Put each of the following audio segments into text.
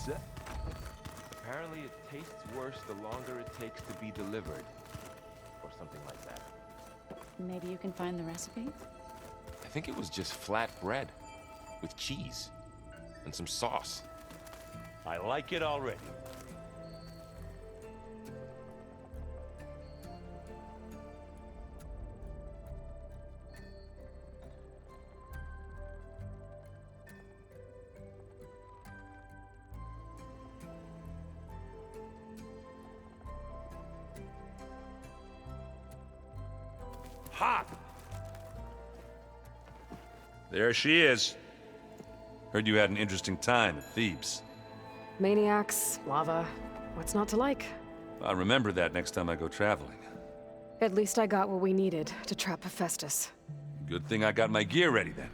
pizza. Apparently it tastes worse the longer it takes to be delivered. Or something like that. Maybe you can find the recipe? I think it was just flat bread. With cheese. And some sauce. I like it already. Hot! There she is. Heard you had an interesting time at Thebes. Maniacs, lava. What's not to like? I'll remember that next time I go traveling. At least I got what we needed to trap Hephaestus. Good thing I got my gear ready then.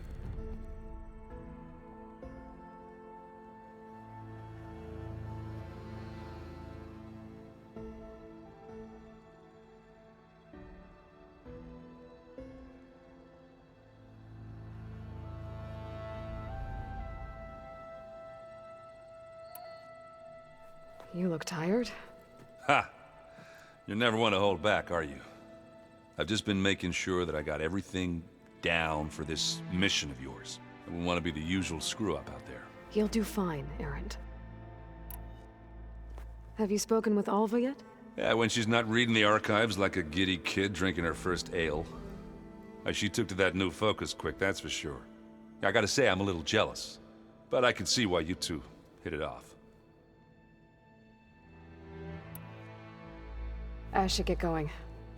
You look tired. Ha! You never want to hold back, are you? I've just been making sure that I got everything down for this mission of yours. I wouldn't want to be the usual screw-up out there. You'll do fine, Erend. Have you spoken with Alva yet? Yeah, when she's not reading the archives like a giddy kid drinking her first ale. She took to that new focus quick, that's for sure. I gotta say, I'm a little jealous. But I can see why you two hit it off. I should get going.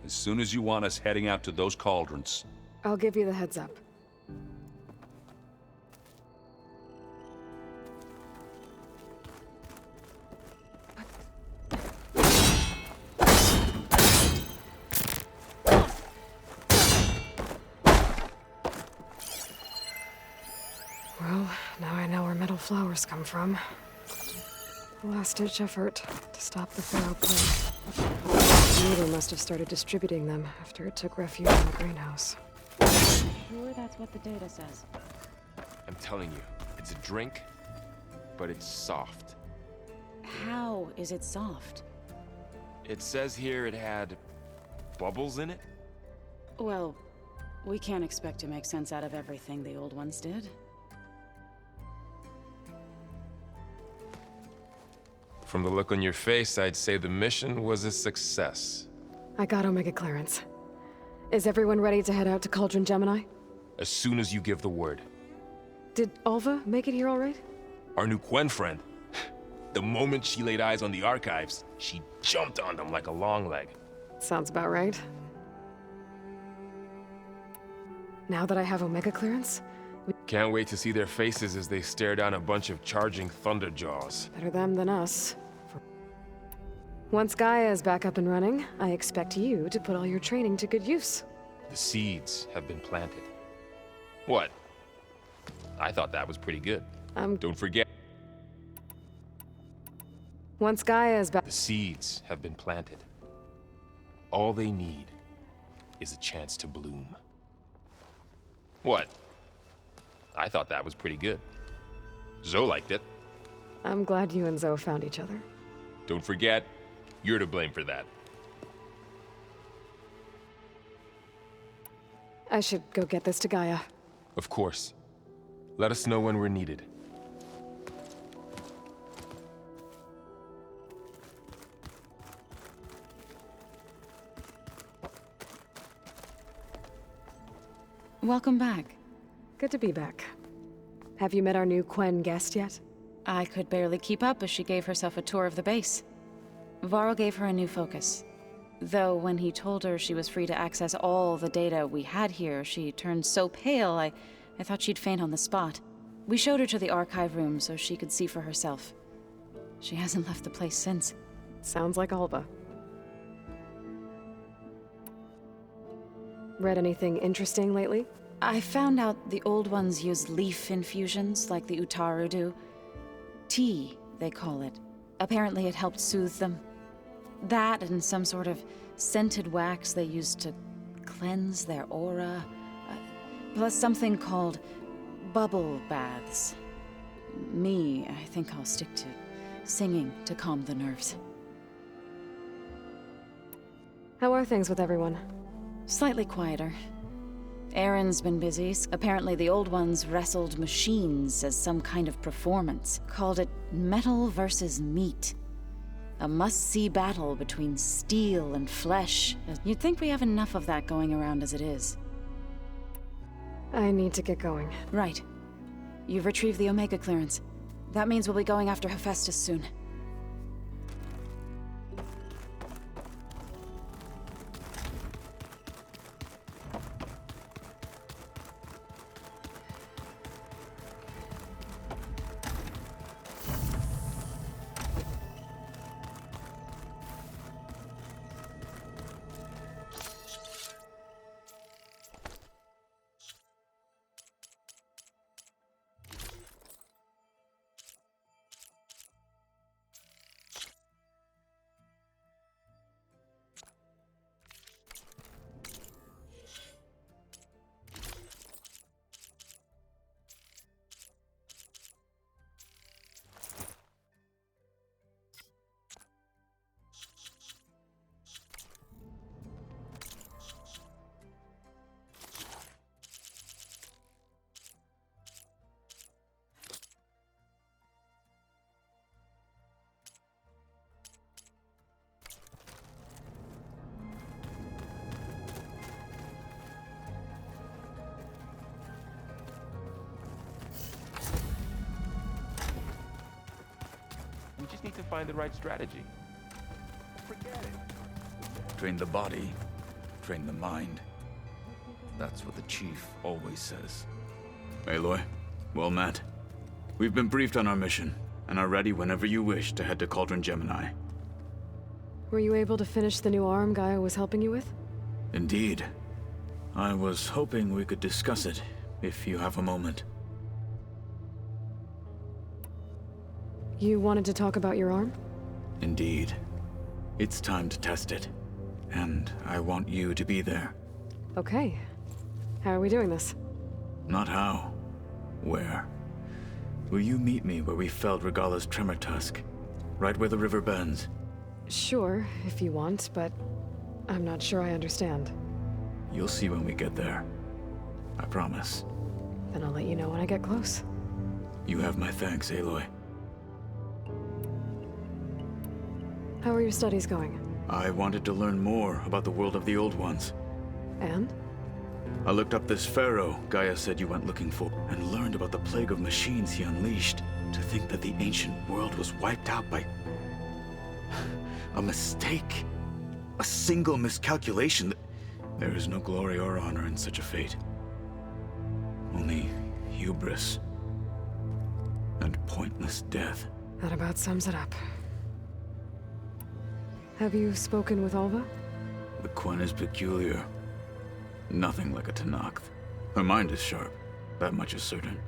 As soon as you want us heading out to those cauldrons. I'll give you the heads up. Well, now I know where metal flowers come from. A last-ditch effort to stop the Pharaoh plague. Needle must have started distributing them after it took refuge in the greenhouse. Sure, that's what the data says. I'm telling you, it's a drink, but it's soft. How is it soft? It says here it had bubbles in it? Well, we can't expect to make sense out of everything the old ones did. From the look on your face, I'd say the mission was a success. I got Omega clearance. Is everyone ready to head out to Cauldron Gemini? As soon as you give the word. Did Alva make it here all right? Our new Quen friend. The moment she laid eyes on the archives, she jumped on them like a long leg. Sounds about right. Now that I have Omega clearance, Can't wait to see their faces as they stare down a bunch of charging Thunderjaws. better them than us. Once Gaia is back up and running, I expect you to put all your training to good use. The seeds have been planted. What? I thought that was pretty good. Don't forget, Once Gaia is back... the seeds have been planted. All they need is a chance to bloom. What? I thought that was pretty good. Zoe liked it. I'm glad you and Zoe found each other. Don't forget, you're to blame for that. I should go get this to Gaia. Of course. Let us know when we're needed. Welcome back. Good to be back. Have you met our new Quen guest yet? I could barely keep up as she gave herself a tour of the base. Varl gave her a new focus. Though when he told her she was free to access all the data we had here, she turned so pale, I thought she'd faint on the spot. We showed her to the archive room so she could see for herself. She hasn't left the place since. Sounds like Alva. Read anything interesting lately? I found out the old ones use leaf infusions like the Utaru do. Tea, they call it. Apparently it helped soothe them. That and some sort of scented wax they used to cleanse their aura. Plus something called bubble baths. I think I'll stick to singing to calm the nerves. How are things with everyone? Slightly quieter. Aaron's been busy. Apparently the Old Ones wrestled machines as some kind of performance. Called it metal versus meat. A must-see battle between steel and flesh. You'd think we have enough of that going around as it is. I need to get going. Right. You've retrieved the Omega clearance. That means we'll be going after Hephaestus soon. We just need to find the right strategy. Forget it. Train the body, train the mind. That's what the Chief always says. Aloy, well met. We've been briefed on our mission, and are ready whenever you wish to head to Cauldron Gemini. Were you able to finish the new arm Gaia was helping you with? Indeed. I was hoping we could discuss it, if you have a moment. You wanted to talk about your arm? Indeed. It's time to test it. And I want you to be there. Okay. How are we doing this? Not how. Where. Will you meet me where we felled Regalla's Tremor Tusk? Right where the river bends? Sure, if you want, but I'm not sure I understand. You'll see when we get there. I promise. Then I'll let you know when I get close. You have my thanks, Aloy. How are your studies going? I wanted to learn more about the world of the Old Ones. And? I looked up this pharaoh Gaia said you went looking for, and learned about the plague of machines he unleashed. To think that the ancient world was wiped out by... a mistake. A single miscalculation. There is no glory or honor in such a fate. Only hubris. And pointless death. That about sums it up. Have you spoken with Alva? The Quen is peculiar. Nothing like a Tenakth. Her mind is sharp, that much is certain.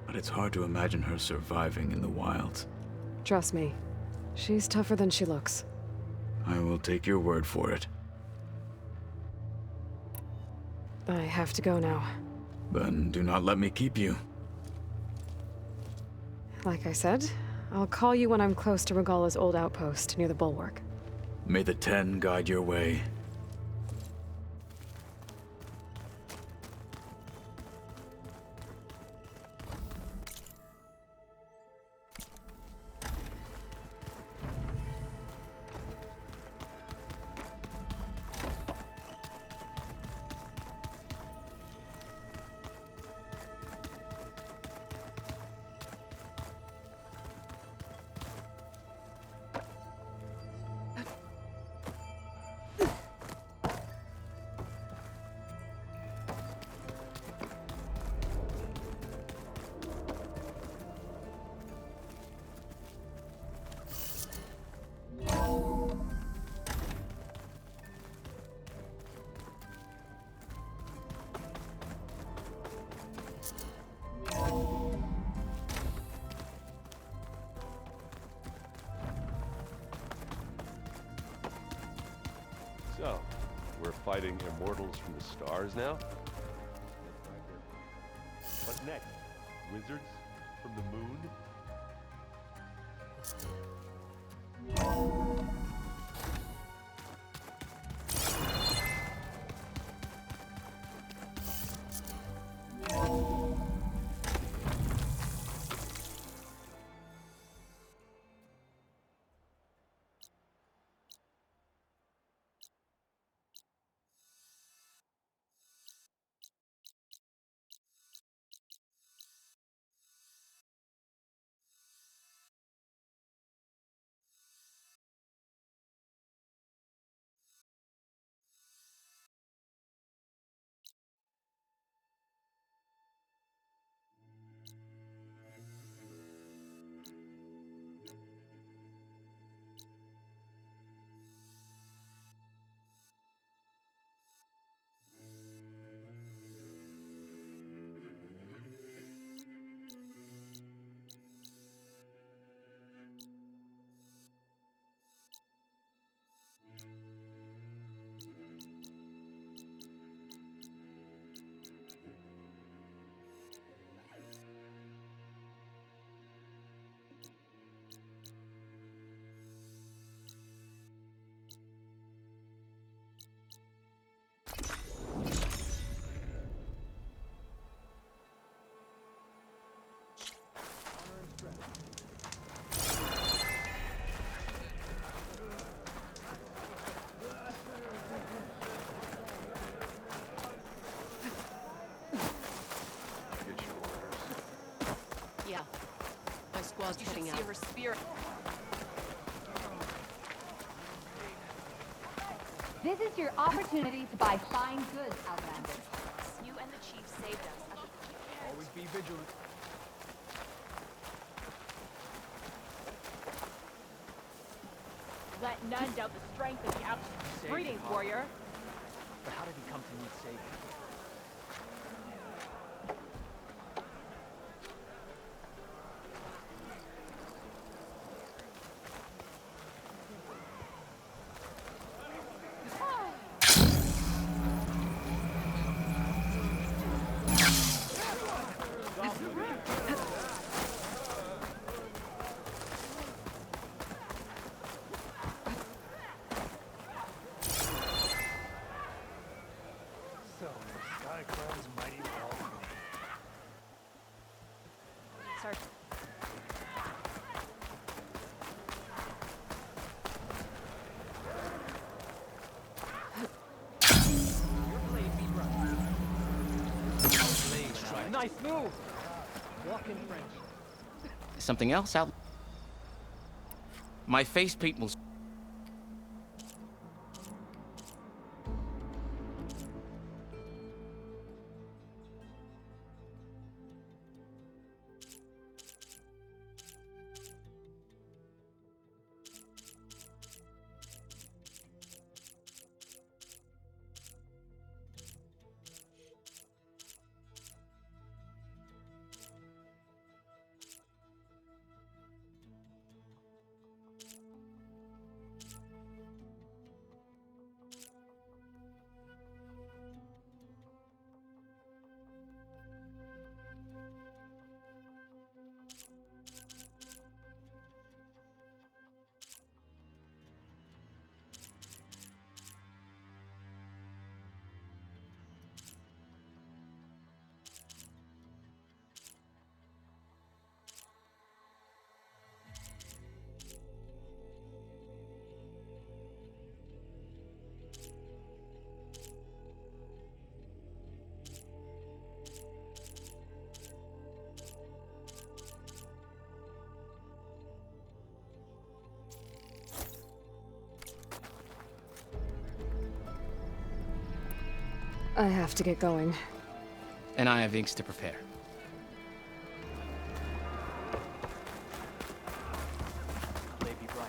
But it's hard to imagine her surviving in the wilds. Trust me, she's tougher than she looks. I will take your word for it. I have to go now. Then do not let me keep you. Like I said, I'll call you when I'm close to Regalla's old outpost near the bulwark. May the Ten guide your way. So, we're fighting immortals from the stars now? What next? Wizards from the moon? Yeah. My squad's heading out. Her spirit. This is your opportunity to buy fine goods, Outlander. You and the chief saved us. Always be vigilant. Let none doubt the strength of the out. Greetings, warrior. But how did he come to need saving? Sir. Nice move! Walk in French. Something else out. My face people's. I have to get going. And I have inks to prepare. May be bright.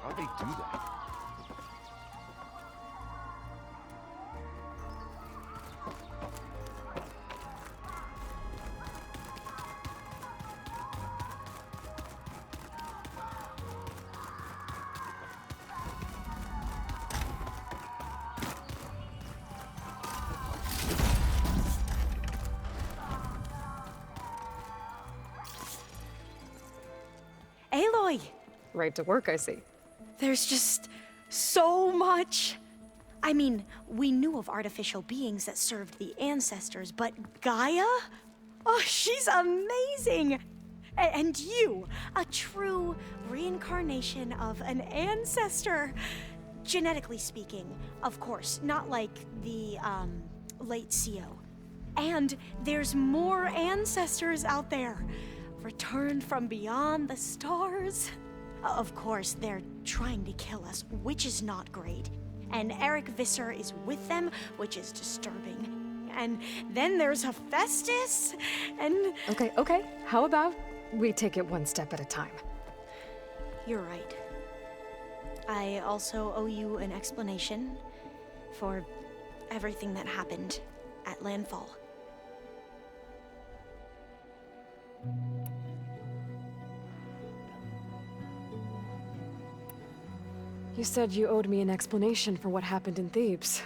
How'd they do that? Aloy! Right to work, I see. There's just so much. I mean, we knew of artificial beings that served the ancestors, but Gaia? Oh, she's amazing! And you, a true reincarnation of an ancestor. Genetically speaking, of course, not like the, late CO. And there's more ancestors out there, returned from beyond the stars. Of course, they're trying to kill us, which is not great. And Eric Visser is with them, which is disturbing. And then there's Hephaestus, and... Okay. How about we take it one step at a time? You're right. I also owe you an explanation for everything that happened at Landfall. You said you owed me an explanation for what happened in Thebes.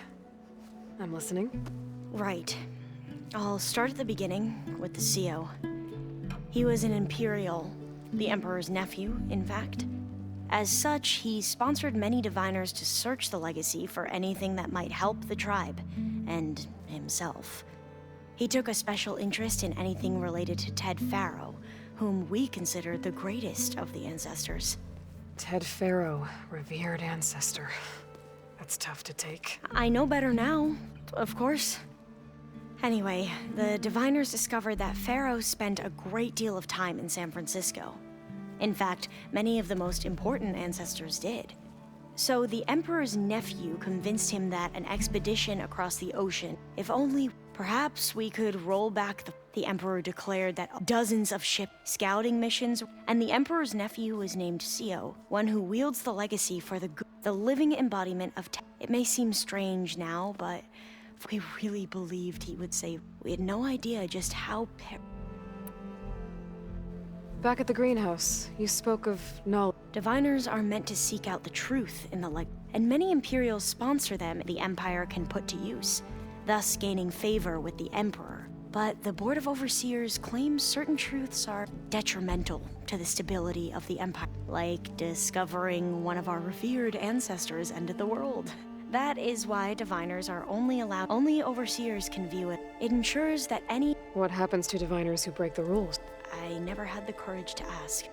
I'm listening. Right. I'll start at the beginning with the CO. He was an Imperial, the Emperor's nephew, in fact. As such, he sponsored many diviners to search the legacy for anything that might help the tribe, and himself. He took a special interest in anything related to Ted Faro, whom we consider the greatest of the ancestors. Ted Faro, revered ancestor. That's tough to take. I know better now, of course. Anyway, the diviners discovered that Faro spent a great deal of time in San Francisco. In fact, many of the most important ancestors did. So the Emperor's nephew convinced him that an expedition across the ocean, if only perhaps we could roll back the Emperor declared that dozens of ship scouting missions, and the Emperor's nephew was named CO, one who wields the legacy for the living embodiment of It may seem strange now, but we really believed he would save. We had no idea just how Back at the greenhouse, you spoke of knowledge. Diviners are meant to seek out the truth in the and many Imperials sponsor them the Empire can put to use, thus gaining favor with the Emperor. But the Board of Overseers claims certain truths are detrimental to the stability of the Empire, like discovering one of our revered ancestors ended the world. That is why diviners are only Overseers can view it. It ensures that any... What happens to diviners who break the rules? I never had the courage to ask.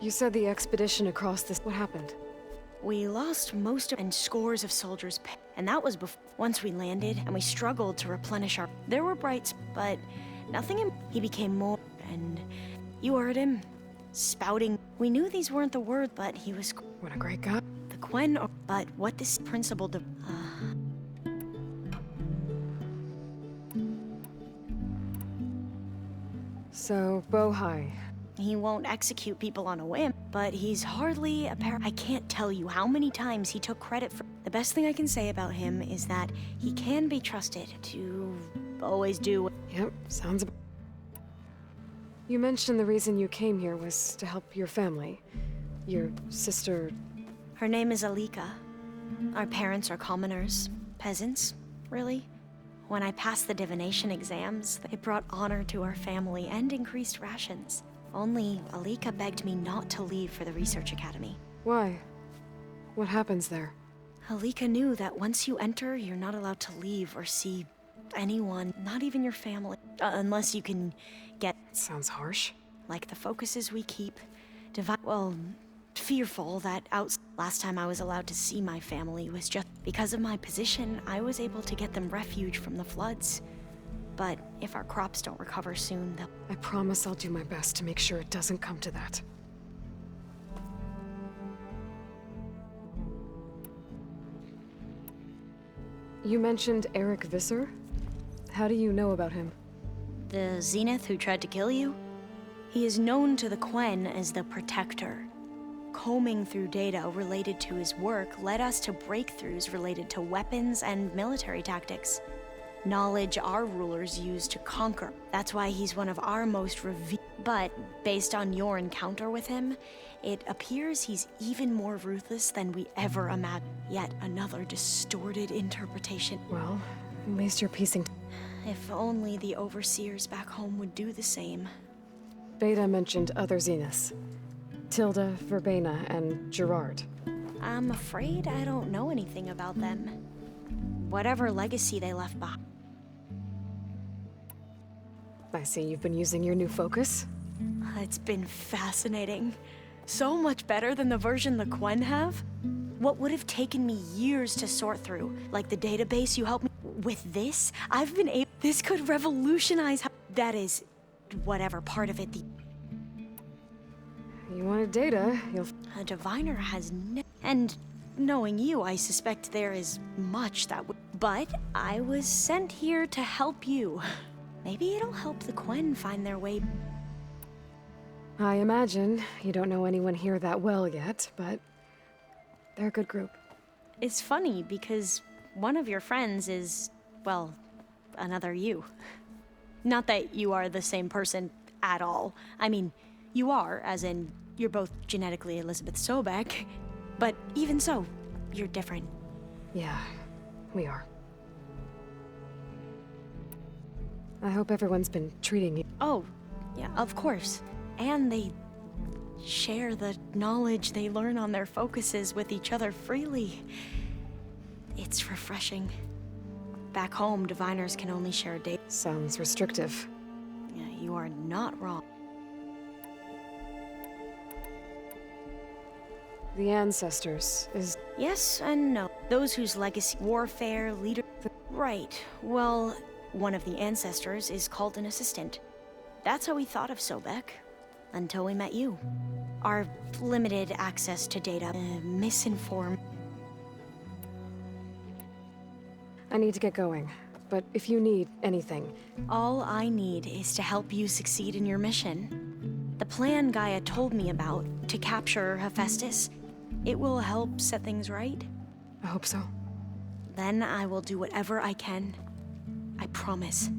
You said the expedition across this... What happened? We lost most of... and scores of soldiers... And that was before... Once we landed, and we struggled to replenish our... There were brights, but nothing... He became more... And you heard him. Spouting... We knew these weren't the words, but he was... What a great guy. The Quen... But what this principle... So, Bohai. He won't execute people on a whim, but he's hardly a I can't tell you how many times he took credit for... The best thing I can say about him is that he can be trusted to always do... Yep, sounds... You mentioned the reason you came here was to help your family. Your sister... Her name is Alika. Our parents are commoners. Peasants, really. When I passed the divination exams, it brought honor to our family and increased rations. Only Alika begged me not to leave for the Research Academy. Why? What happens there? Alika knew that once you enter, you're not allowed to leave or see anyone, not even your family, unless you can get... Sounds harsh. Like the focuses we keep. Fearful that last time I was allowed to see my family was just because of my position. I was able to get them refuge from the floods. But if our crops don't recover soon, they'll... I promise I'll do my best to make sure it doesn't come to that. You mentioned Eric Visser? How do you know about him? The Zenith who tried to kill you? He is known to the Quen as the Protector. Combing through data related to his work led us to breakthroughs related to weapons and military tactics. Knowledge our rulers used to conquer. That's why he's one of our most revered. But based on your encounter with him, it appears he's even more ruthless than we ever imagined. Yet another distorted interpretation. Well, at least you're piecing... If only the overseers back home would do the same. Beta mentioned other Zeniths. Tilda, Verbena, and Gerard. I'm afraid I don't know anything about them. Whatever legacy they left behind. I see you've been using your new focus. It's been fascinating. So much better than the version the Quen have. What would have taken me years to sort through, like the database you helped me with this, I've been able... This could revolutionize how... That is, whatever part of it the... You wanted data, you'll... A diviner has and knowing you, I suspect there is much that would... But I was sent here to help you. Maybe it'll help the Quen find their way... I imagine you don't know anyone here that well yet, but they're a good group. It's funny because one of your friends is, well, another you. Not that you are the same person at all. I mean, you are, as in, you're both genetically Elizabeth Sobek, but even so, you're different. Yeah, we are. I hope everyone's been treating you. Oh, yeah, of course. And they share the knowledge they learn on their focuses with each other freely. It's refreshing. Back home, diviners can only share data. Sounds restrictive. Yeah, you are not wrong. The ancestors is... Yes and no. Those whose legacy, warfare, leader... Right. Well, one of the ancestors is called an assistant. That's how we thought of Sobek. Until we met you. Our limited access to data, misinformed. I need to get going, but if you need anything... All I need is to help you succeed in your mission. The plan Gaia told me about, to capture Hephaestus, it will help set things right. I hope so. Then I will do whatever I can. I promise.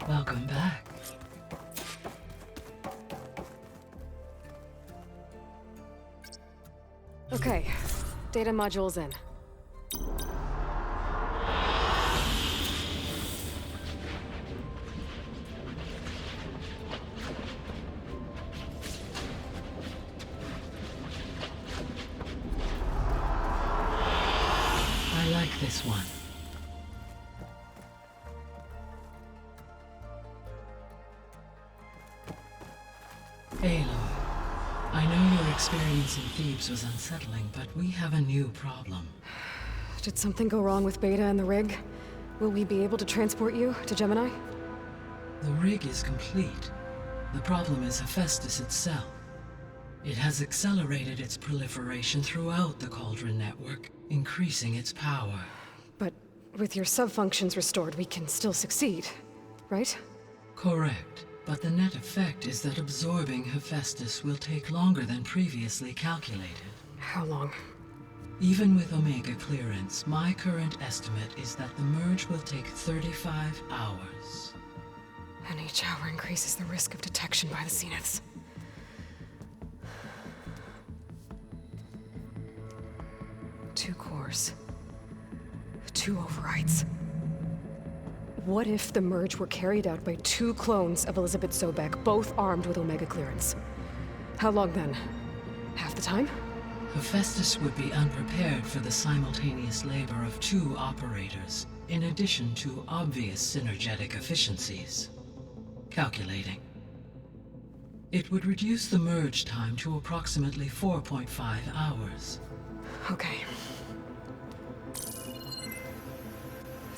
Welcome back. Okay, data module's in. I like this one. Aloy, I know your experience in Thebes was unsettling, but we have a new problem. Did something go wrong with Beta and the rig? Will we be able to transport you to Gemini? The rig is complete. The problem is Hephaestus itself. It has accelerated its proliferation throughout the Cauldron network, increasing its power. But with your sub-functions restored, we can still succeed, right? Correct. But the net effect is that absorbing Hephaestus will take longer than previously calculated. How long? Even with Omega clearance, my current estimate is that the merge will take 35 hours. And each hour increases the risk of detection by the Zeniths. Two cores. Two overrides. What if the merge were carried out by two clones of Elizabeth Sobek, both armed with Omega clearance? How long then? Half the time? Hephaestus would be unprepared for the simultaneous labor of two operators, in addition to obvious synergetic efficiencies. Calculating. It would reduce the merge time to approximately 4.5 hours. Okay.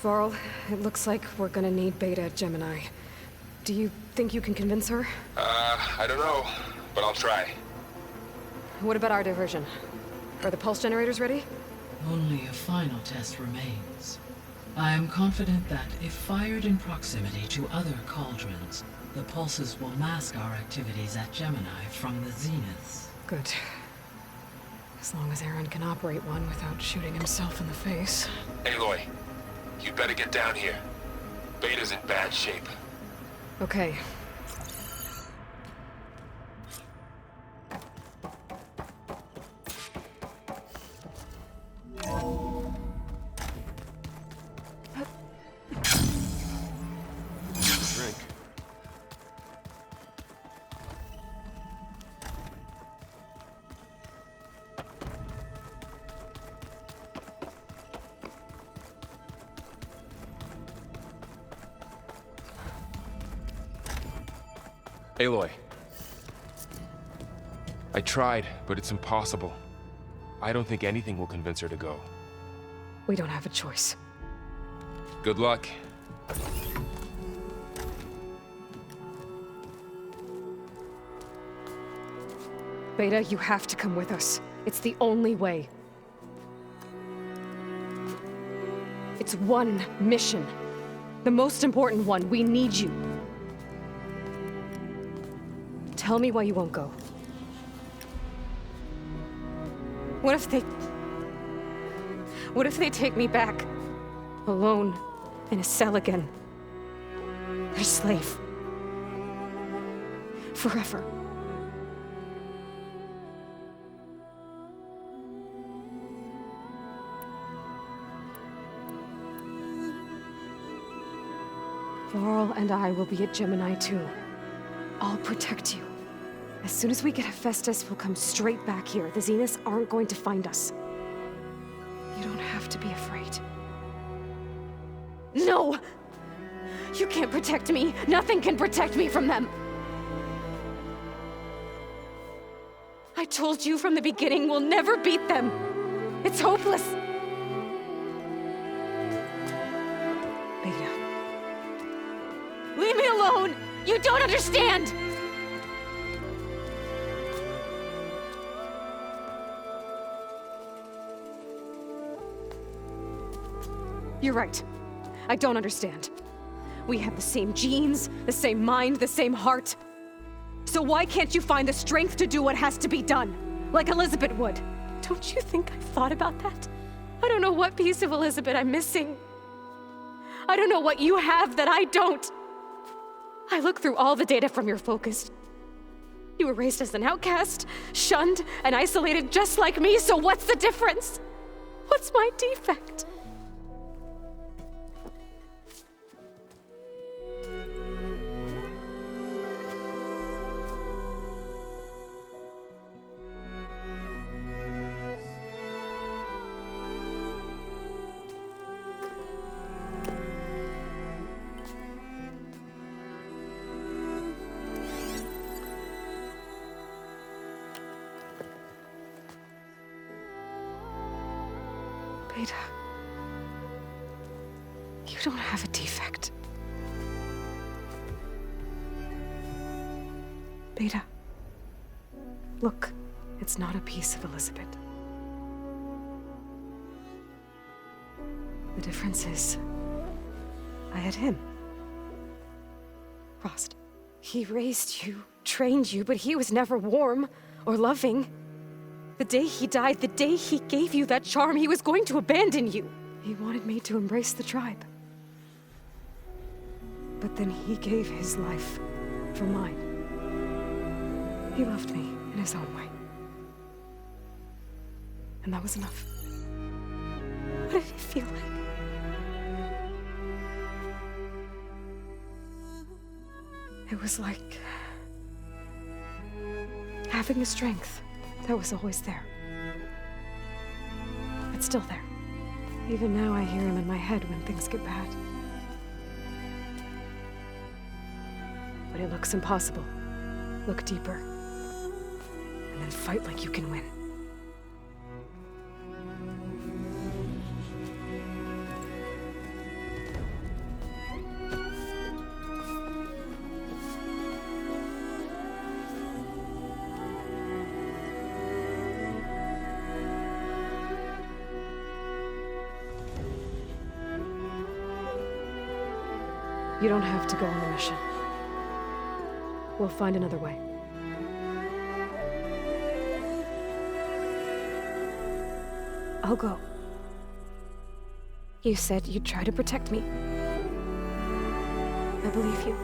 Varl, it looks like we're gonna need Beta at Gemini. Do you think you can convince her? I don't know, but I'll try. What about our diversion? Are the pulse generators ready? Only a final test remains. I am confident that if fired in proximity to other cauldrons, the pulses will mask our activities at Gemini from the Zeniths. Good. As long as Aaron can operate one without shooting himself in the face. Aloy, you better get down here. Beta's in bad shape. Okay. Drink. Aloy. I tried, but it's impossible. I don't think anything will convince her to go. We don't have a choice. Good luck. Beta, you have to come with us. It's the only way. It's one mission. The most important one. We need you. Tell me why you won't go. What if they take me back? Alone, in a cell again. A slave. Forever. Varl and I will be at Gemini too. I'll protect you. As soon as we get Hephaestus, we'll come straight back here. The Zeniths aren't going to find us. You don't have to be afraid. No! You can't protect me. Nothing can protect me from them. I told you from the beginning we'll never beat them. It's hopeless. Beta. Leave me alone! You don't understand! You're right. I don't understand. We have the same genes, the same mind, the same heart. So why can't you find the strength to do what has to be done? Like Elizabeth would. Don't you think I've thought about that? I don't know what piece of Elizabeth I'm missing. I don't know what you have that I don't. I look through all the data from your focus. You were raised as an outcast, shunned, and isolated just like me, so what's the difference? What's my defect? Beta, you don't have a defect. Beta, look. It's not a piece of Elizabeth. The difference is, I had him. Rost. He raised you, trained you, but he was never warm or loving. The day he died, the day he gave you that charm, he was going to abandon you. He wanted me to embrace the tribe. But then he gave his life for mine. He loved me in his own way. And that was enough. What did it feel like? It was like having a strength that was always there. It's still there. Even now I hear him in my head when things get bad. But it looks impossible. Look deeper. And then fight like you can win. You don't have to go on the mission. We'll find another way. I'll go. You said you'd try to protect me. I believe you.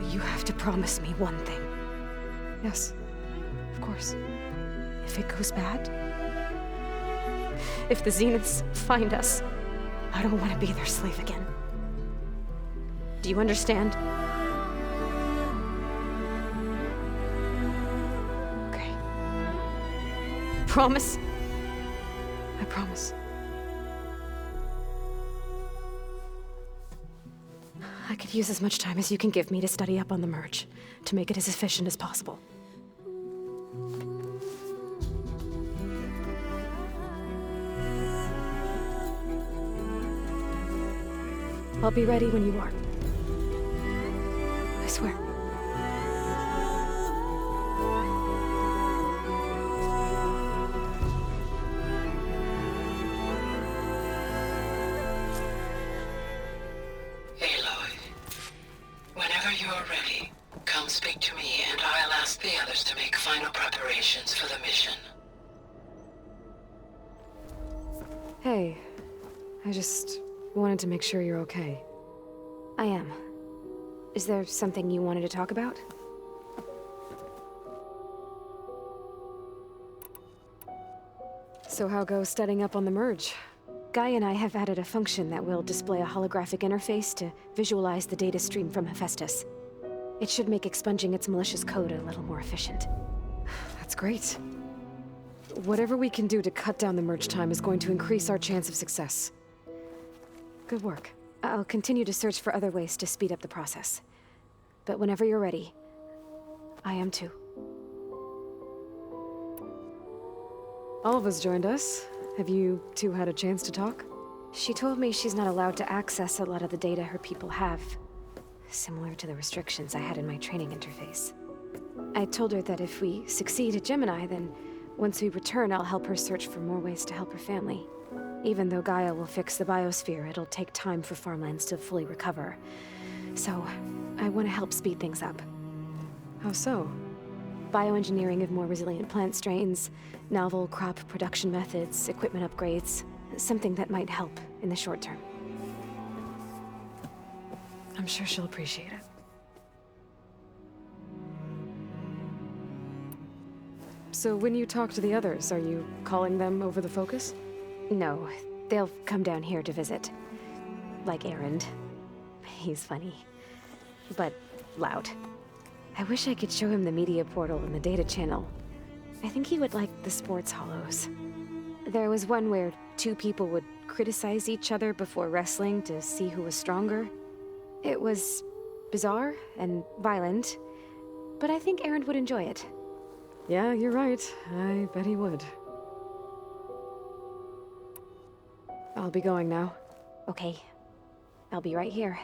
But you have to promise me one thing. Yes, of course. If it goes bad, if the Zeniths find us, I don't want to be their slave again. Do you understand? Okay. Promise? I promise. I could use as much time as you can give me to study up on the merge, to make it as efficient as possible. I'll be ready when you are. I swear. Aloy, whenever you're ready, come speak to me and I'll ask the others to make final preparations for the mission. Hey, I just wanted to make sure you're okay. I am. Is there something you wanted to talk about? So how goes studying up on the merge? Guy and I have added a function that will display a holographic interface to visualize the data stream from Hephaestus. It should make expunging its malicious code a little more efficient. That's great. Whatever we can do to cut down the merge time is going to increase our chance of success. Good work. I'll continue to search for other ways to speed up the process. But whenever you're ready, I am too. Alva's joined us. Have you two had a chance to talk? She told me she's not allowed to access a lot of the data her people have. Similar to the restrictions I had in my training interface. I told her that if we succeed at Gemini, then once we return, I'll help her search for more ways to help her family. Even though Gaia will fix the biosphere, it'll take time for farmlands to fully recover. So, I want to help speed things up. How so? Bioengineering of more resilient plant strains, novel crop production methods, equipment upgrades. Something that might help in the short term. I'm sure she'll appreciate it. So when you talk to the others, are you calling them over the focus? No, they'll come down here to visit. Like Erend. He's funny. But loud. I wish I could show him the media portal and the data channel. I think he would like the sports hollows. There was one where two people would criticize each other before wrestling to see who was stronger. It was bizarre and violent, but I think Erend would enjoy it. Yeah, you're right. I bet he would. I'll be going now. Okay. I'll be right here.